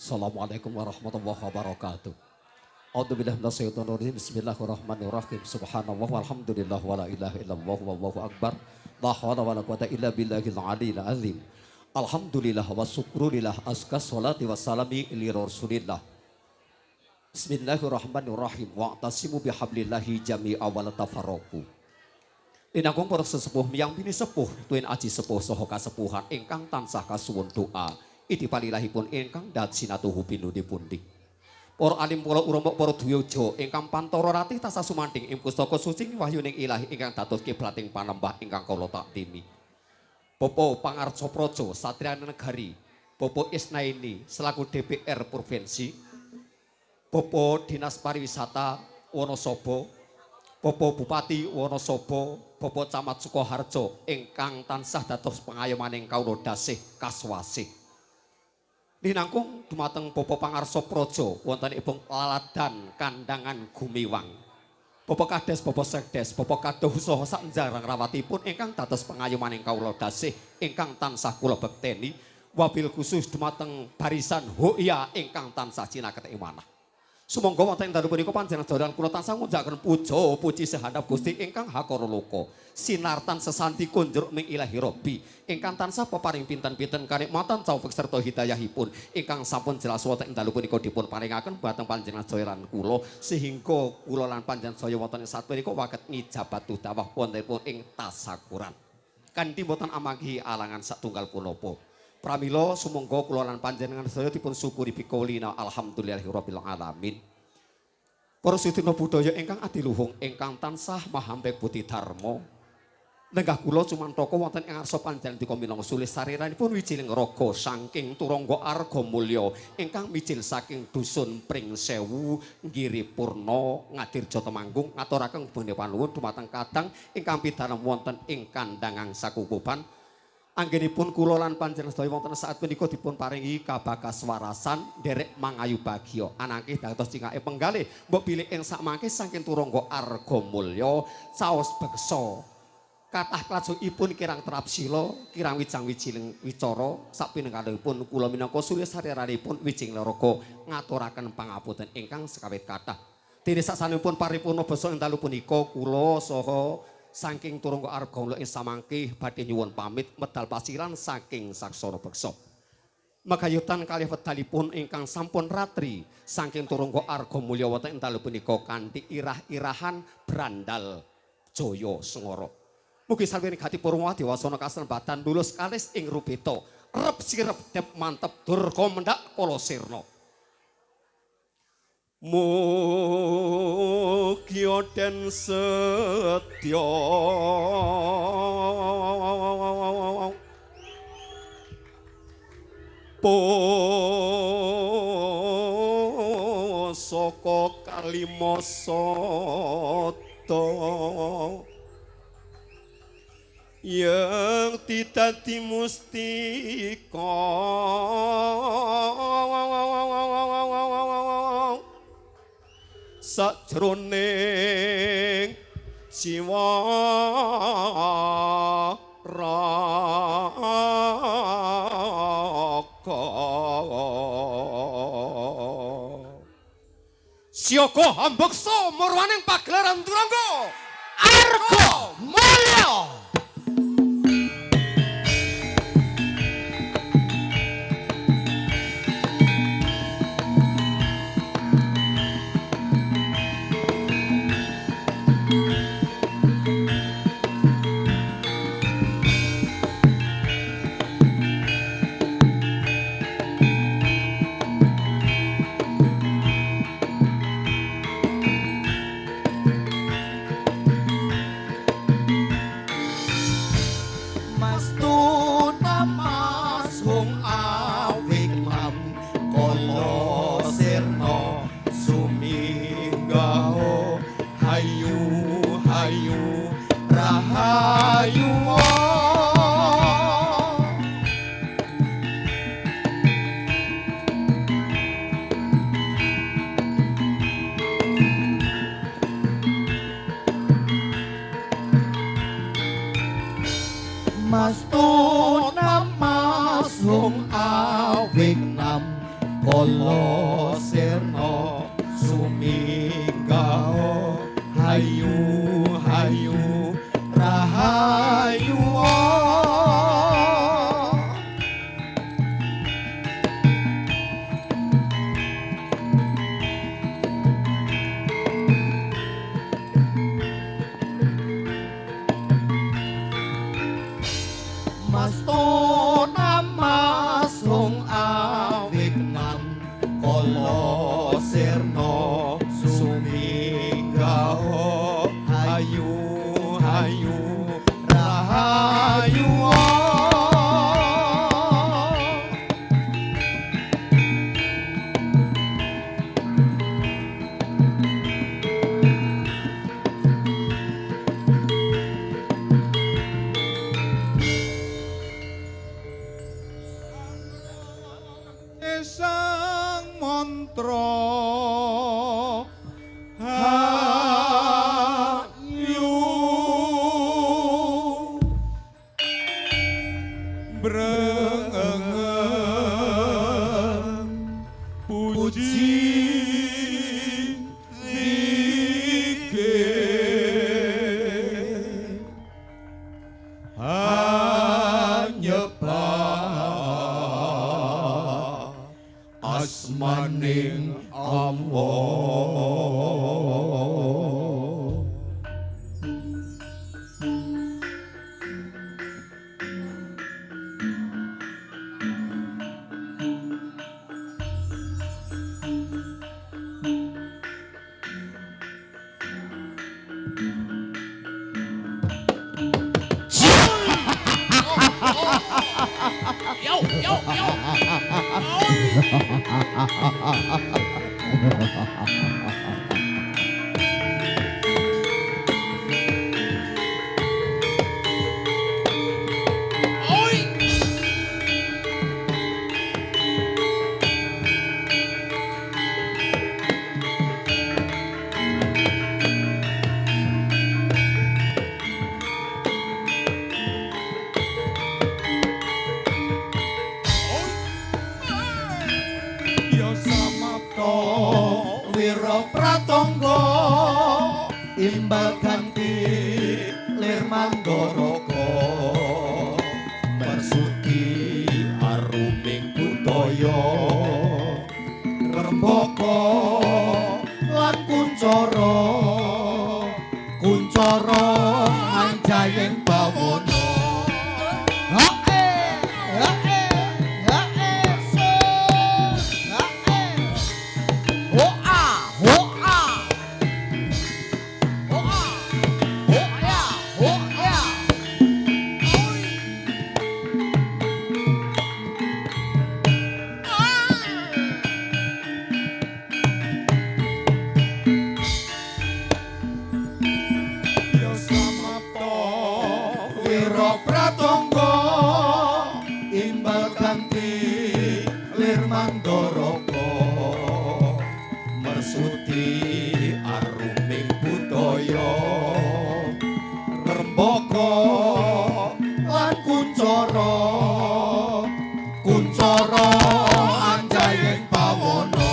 Assalamualaikum warahmatullahi wabarakatuh. A'udzubillahi minasyaitonir rajim. Bismillahirrahmanirrahim. Subhanallah walhamdulillah wala ilaha illallah wallahu akbar. La haula wala quwata illa billahil aliyil azim. Alhamdulillah wa syukrulillah azka sholati wassalami li rasulillah. Bismillahirrahmanirrahim. Wa'tasimu bihablillahi jami'a wa la tafarraqu. Dinangkung para sesepuh yang bini sepuh tuwin aji sepuh saha kasepuhan ingkang tansah kasuwun doa. Idipalilahipun ingkang dat sinatuhu pinudipun dik. Para alim kula urama para dwiaja ingkang pantara ratih tansah sumanting ing pustaka suci wahyuning ilahi ingkang dados kiblating panembah ingkang kula taktimi. Bapak Pangarso Praja Satriya Negari, Bapak Isnaini selaku DPR Provinsi, Bapak Dinas Pariwisata Wonosobo, Bapak Bupati Wonosobo, Bapak Camat Sukoharjo ingkang tansah dados pengayomaning kawula dasih kaswasih. Dinangkung dumateng Bapak Pangarso Praja wontenipun laladan kandangan Gumiwang. Bapak Kades, Bapak Sekdes, Bapak Kadoh saha sanjarang rawatipun ingkang dados pengayomaning kawula dasih ingkang tansah kula bekteni, wabil khusus dumateng barisan hoya ingkang tansah cinaket imanah. Sumangga wonten ing dalu punika panjenengan sedherek kula tansah ngunjakaken puja puji sehandap Gusti ingkang hakara loka. Sinartan sesanti kunjur ning Ilahi Rabbi ingkang tansah peparing pinten-pinten kanikmatan taufik serta hidayahipun ingkang sampun jelas wonten ing dalu punika dipun paringaken dhateng panjenengan sedherek lan kula sehingga kula lan panjenengan sedaya wonten ing sapunika waket ngijabat dawuh wontenipun ing tasakuran. Kanthi boten amargi alangan satunggal punapa. Pramila sumangga kula lan panjenengan sedaya dipun syukuri biqaulina alhamdulillahirabbil alamin. Para sedherek budaya ingkang adiluhung ingkang tansah mahampek budi dharma. Lenggah kula cumantaka wonten ing ngarsa panjenengan dika minangka sulis sariranipun wijiling raga saking Turangga Argamulya ingkang mijil saking dusun Pringsewu Giripurna Ngadirja Temanggung ngaturaken bune panuwun dumateng kadang ingkang pidhanem wonten ing kandangang sakukuban. Anggenipun kula lan panjenengan sedaya wonten saat punika dipun paringi kabakaswarasan nderek mangayu bagya ananging dados cingake penggalih mbok bilih ing sakmangke saking Turangga Argamulya caos beksa kathah klajengipun kirang terapsila kirang wijang-wijiling wicara sapinenganipun kula minangka surya sariranipun wijing raga ngaturaken pangapunten ingkang sekawit kathah dene sasampunipun paripurna basa ing dalu punika kula saha saking Turangga Argamulya ing samangke badhe nyuwun pamit medal pasiran saking saksara beksa. Magayutan kalih wedalipun ingkang sampun ratri saking Turangga Argamulya wonten ing dalu punika kanthi irah-irahan brandal Jaya Sengara. Mugi salwining gati purwa diwasana kaslembatan lulus kalis ing rubeta rep sirep dep mantep durga mendak kala sirna. Mugi den setya saka kalima sada yang didadi mustika sajroning siwa raga siyaga hambeksa murwaning pagelaran Turangga Argamulya. Mastu namasung awik nam kala sirno suminggaho ayu ayu rahayu sang mantra ayu brengeng puji zikir hanyebah asmaning Allah. Yo, yo, yo. Oi. Ya samapta wira pratangga imbal ganti lir mandoraka marsuti aruming budaya rembaka lan kuncara kuncara anjayeng bawana. Ya samapta wira pratangga imbal ganti lir mandoraka marsuti aruming budaya rembaka lan kuncara kuncara anjayeng bawana.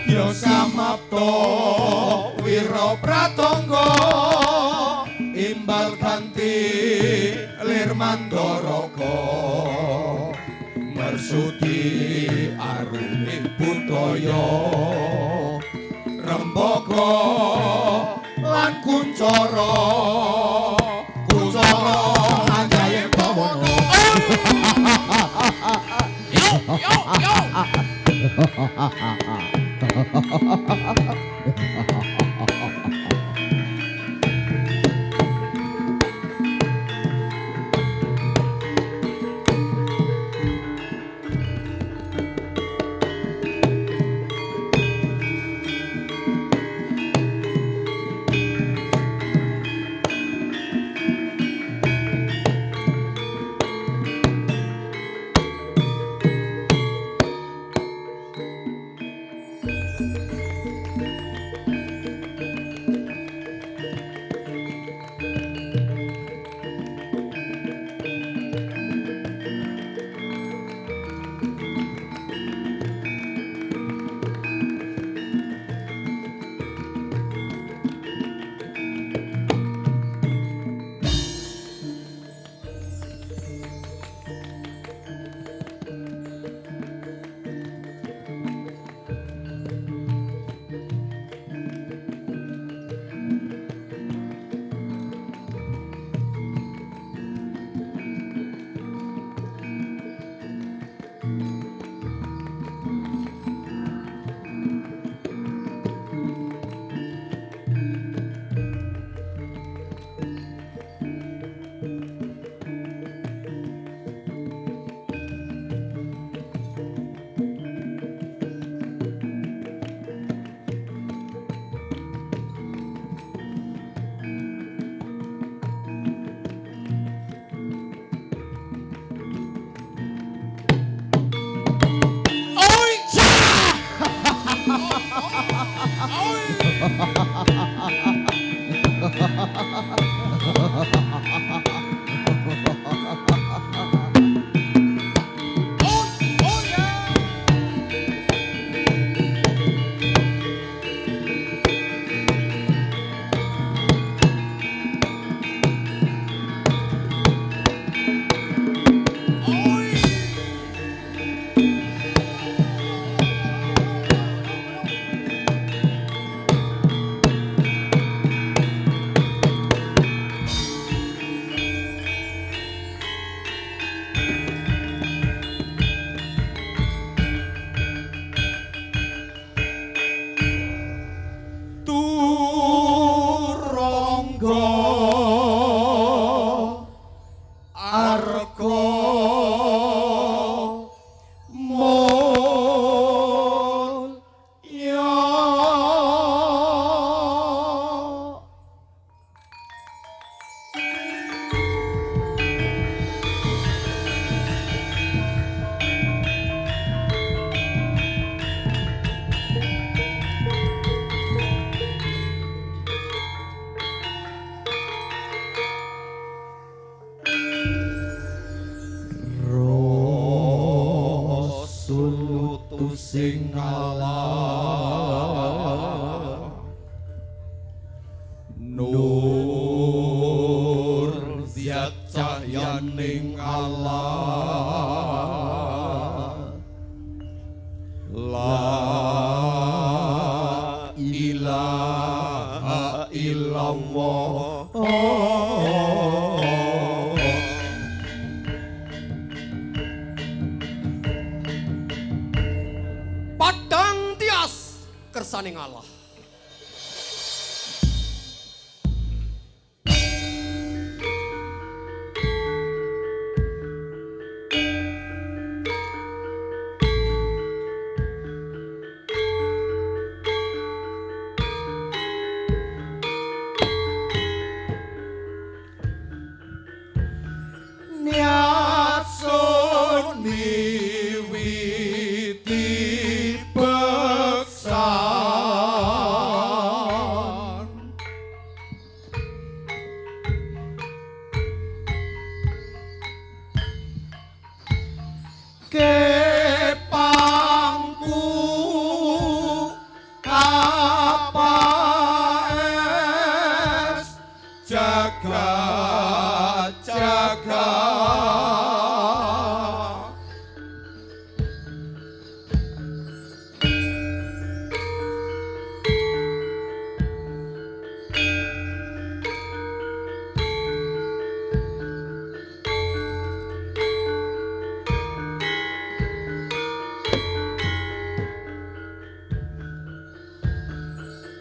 Ya samapta wira pratangga imbal ganti lir mandoraka marsuti aruming budaya rembaka lan kuncara kuncara anjayeng bawana. Yo, yo, yo. Oh yeah. Turangga arga mulya Rasul tusing Allah Nur zat cahyaning Allah La ilaha illallah Padang tias kersaning Allah. Nyatsun miwiti beksan kepangku apa es jaga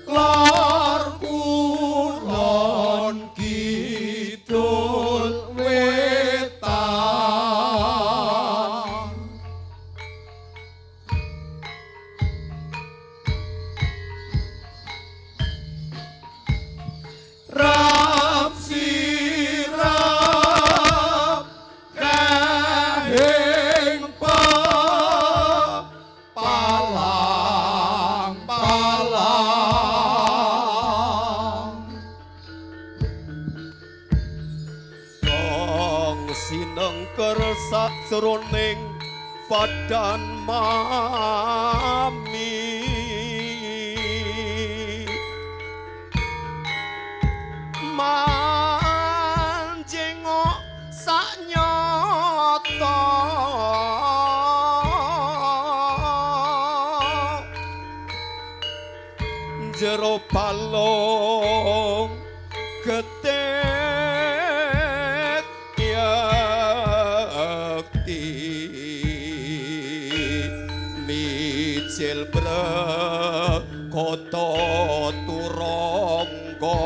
lor kulon kidul wetan rap sirap kahing palang Kong sinengker sakjroning badan mami manjengok saknyata jero balung getek yakti mijil brekata turangga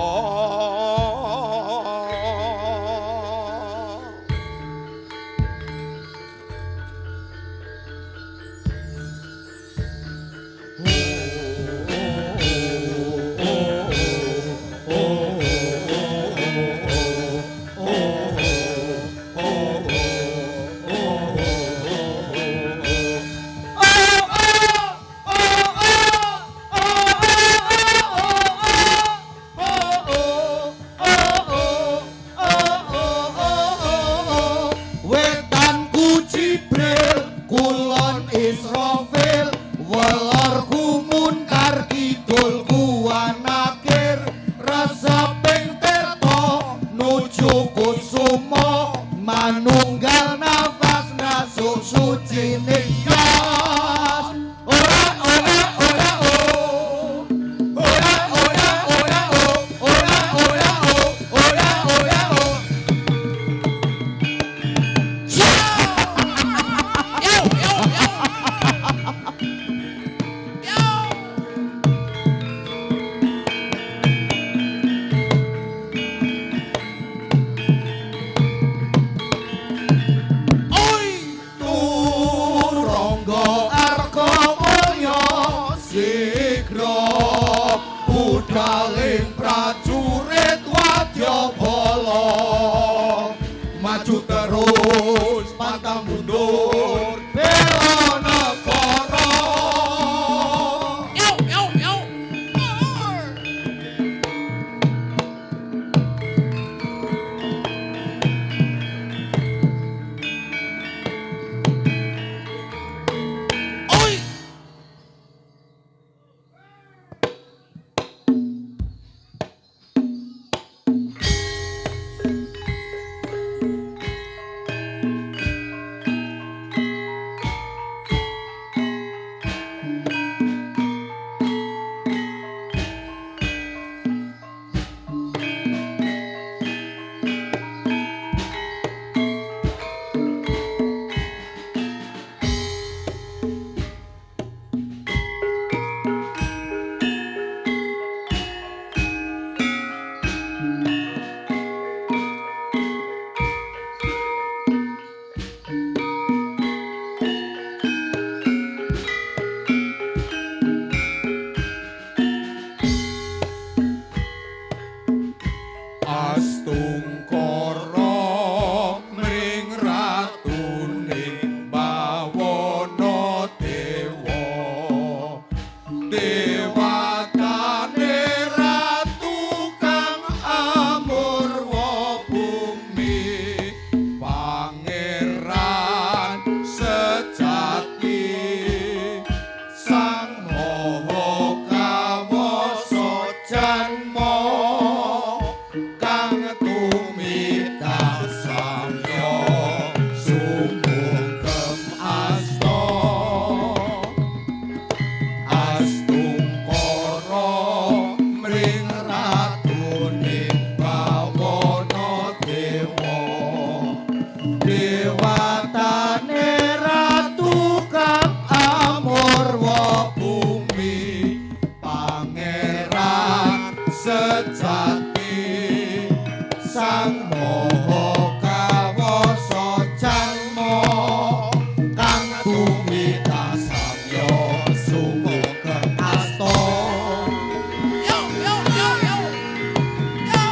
suku sumo manunggal nafas nasuk suci gas ora ora ora oh ora ora ora oh ora ora oh ora ora oh Yo, yo, yo. Yo. Oi. Turangga arga mulya sigra budhaling prajurit wadyabala maju terus pantang mundur bela negara Yo, yo, yo. Oi. Astungkara mring ratuning bawana dewa dewatane ratu kang amurwa bumi pangeran sejati sang maha kawasa janma kang tumitah samya sumungkem asta astungkara mring ratuning bawana dewa dewatane ratu kang amurwa bumi pangeran sejati sang maha kawasa janma kang tumitah samya sumungkem asta Yo, yo, yo, yo. Yo.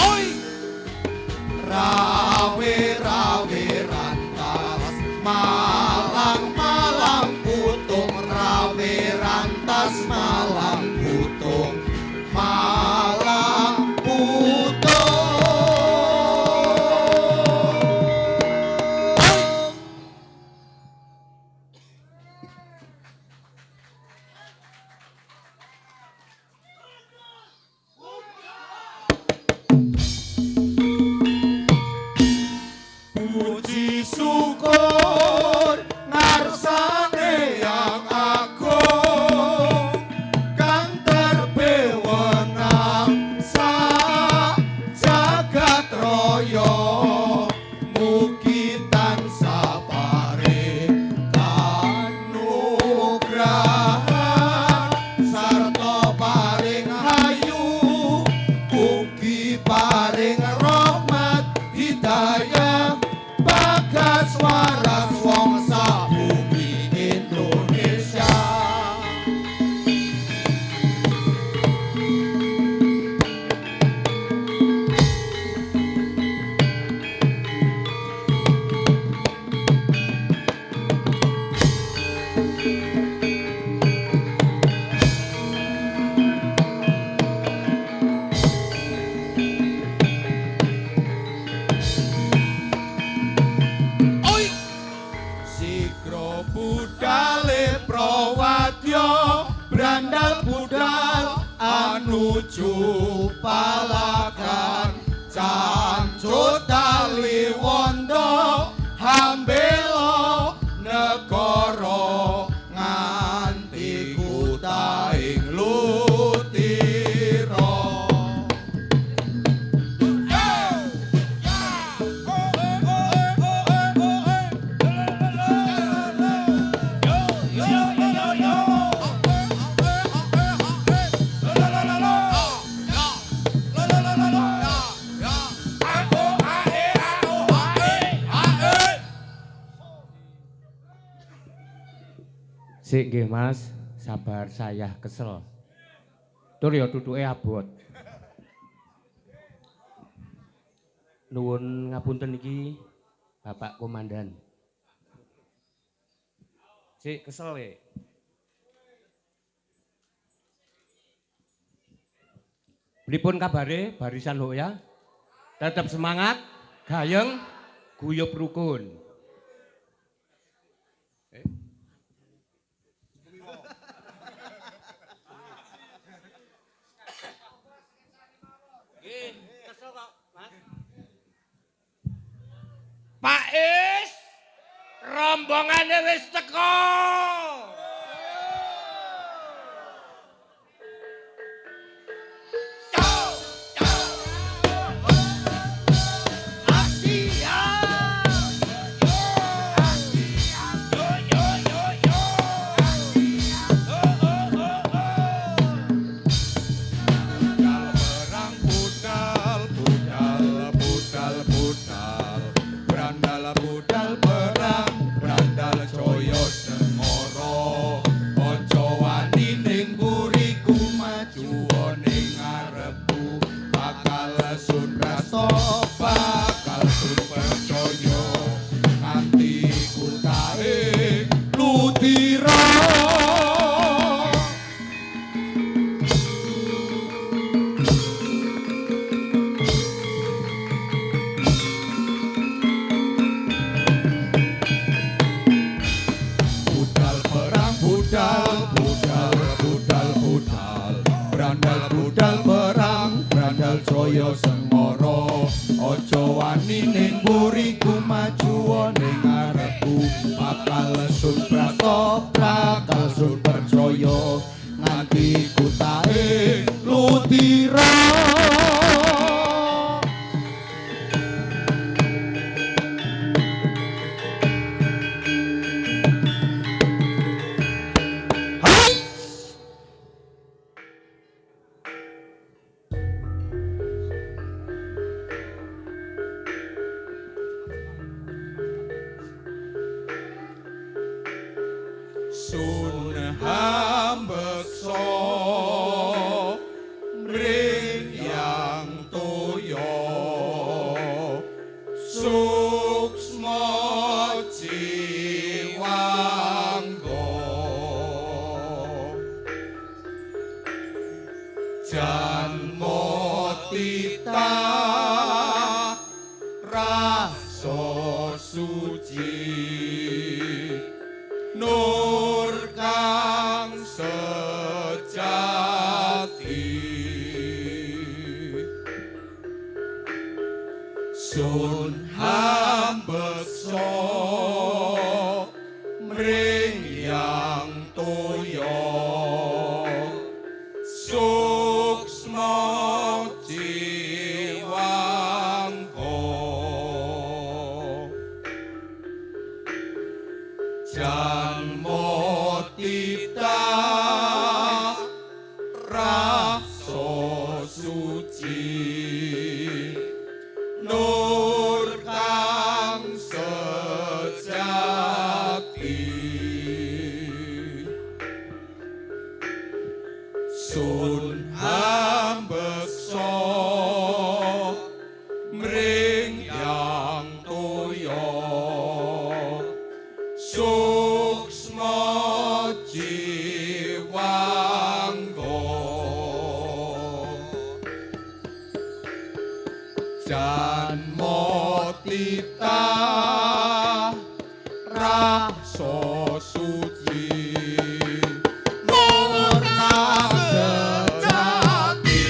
Oi. rawe rawe rantas malang malang putung rawe rantas malang putung malang putung puji syukur ngarsane yang agung kang terbewenang sak jagat raya mugi tansah paring kanugrahan sarta paring hayu mugi paring rahmat hidayah bagas waras wong sabumi Indonesia Oi. Sikro budale prawadya brandal budal anuju palakan Sik nggih Mas, sabar saya kesel. Tur ya duduke abot. Nuwun ngapunten iki Bapak Komandan. Sik kesel we. Pripun kabare barisan Hoya? Tetap semangat, gayeng, guyub rukun. Pak Is, rombongane wis teko. Joyo sengoro ojo wani ning buriku maju ning ngarepku bakal sun prasto bakal sun percaya nganti kutahe lutira Sun hambeksa mring yang toya suksma jiwangga janma tita rasa suci nur kang sejati sun hambeksa mring yang toya suksma jiwangga janma tita rasa suci nur kang sejati sun hambeksa mring yang toya suksma jiwangga janma tita rasa suci nur kang sejati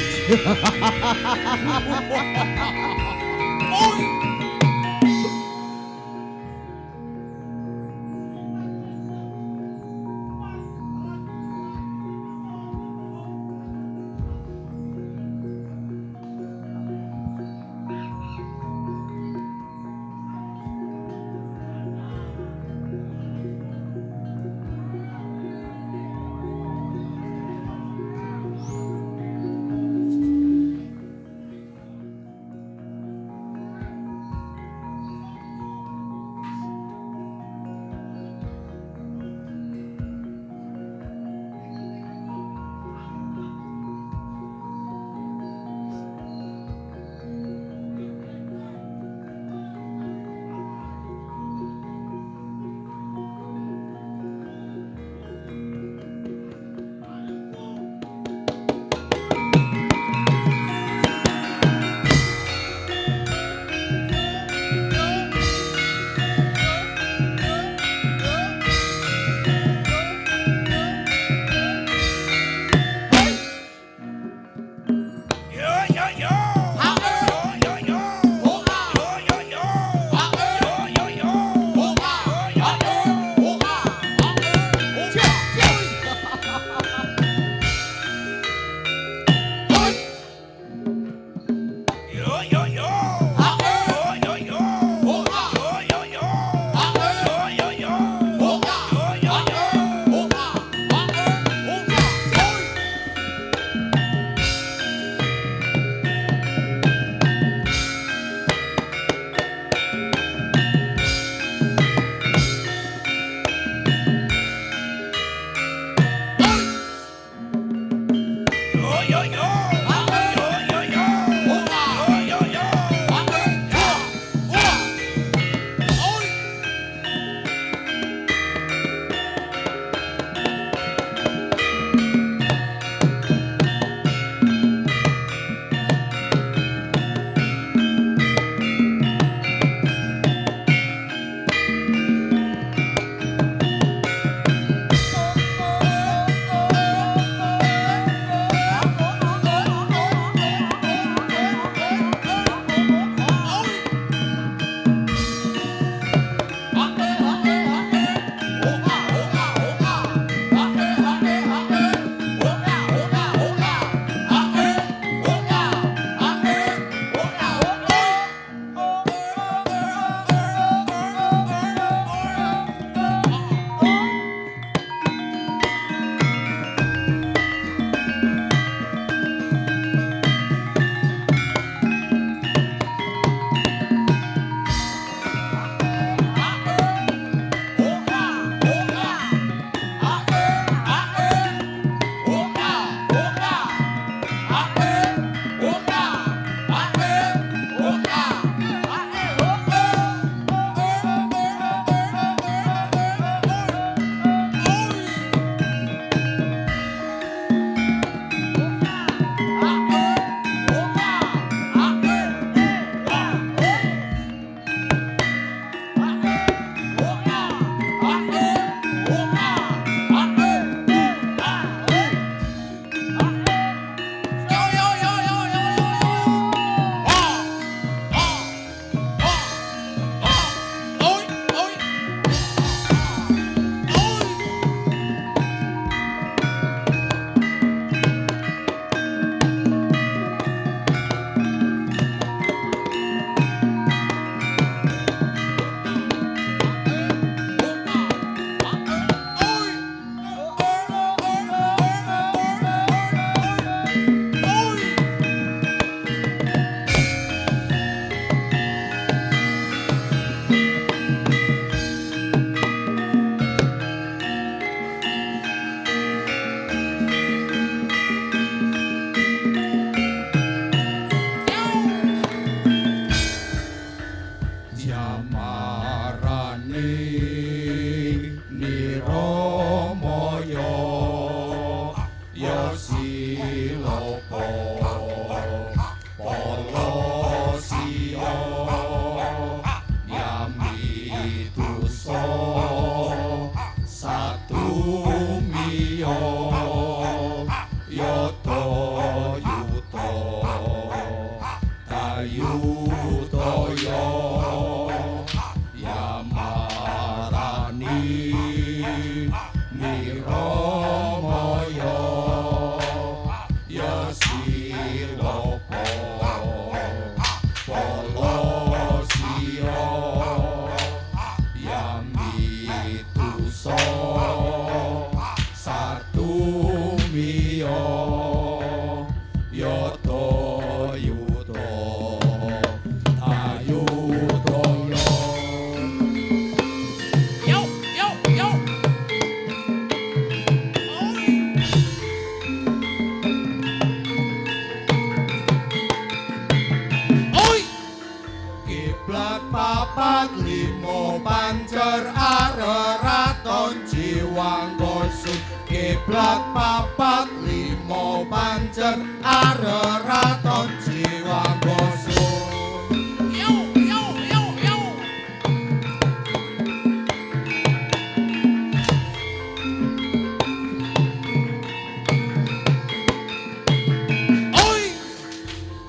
Jiwanggosud kiblat papat limo banjer areraton Jiwanggosud.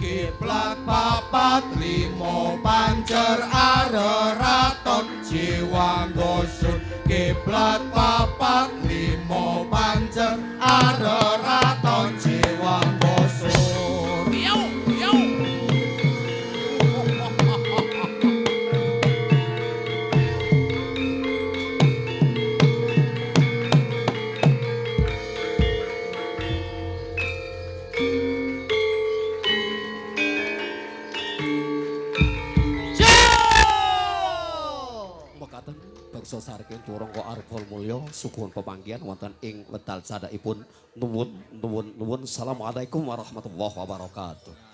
Kiblat papat limo banjer areraton Jiwanggosud. Kiblat papat limo banjer areraton Jiwanggosud. Mekaten bangsa sarking turung ko arpol mulya sukuhun pepanggihan wonten ing wedal candhaipun nuwun. Assalamualaikum warahmatullahi wabarakatuh.